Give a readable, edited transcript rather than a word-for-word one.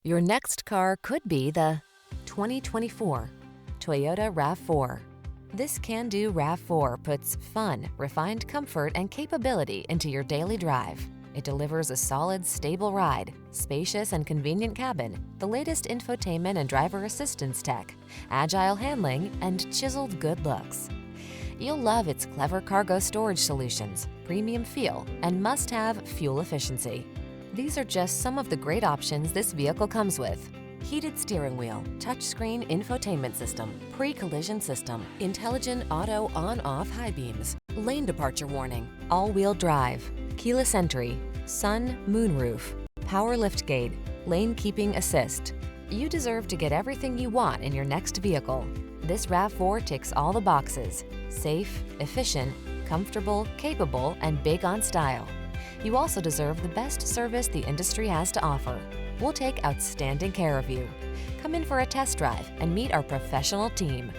Your next car could be the 2024 Toyota RAV4. This can-do RAV4 puts fun, refined comfort, and capability into your daily drive. It delivers a solid, stable ride, spacious and convenient cabin, the latest infotainment and driver assistance tech, agile handling, and chiseled good looks. You'll love its clever cargo storage solutions, premium feel, and must-have fuel efficiency. These are just some of the great options this vehicle comes with: heated steering wheel, touchscreen infotainment system, pre-collision system, intelligent auto on-off high beams, lane departure warning, all-wheel drive, keyless entry, sun, moonroof, power liftgate, lane keeping assist. You deserve to get everything you want in your next vehicle. This RAV4 ticks all the boxes: safe, efficient, comfortable, capable, and big on style. You also deserve the best service the industry has to offer. We'll take outstanding care of you. Come in for a test drive and meet our professional team.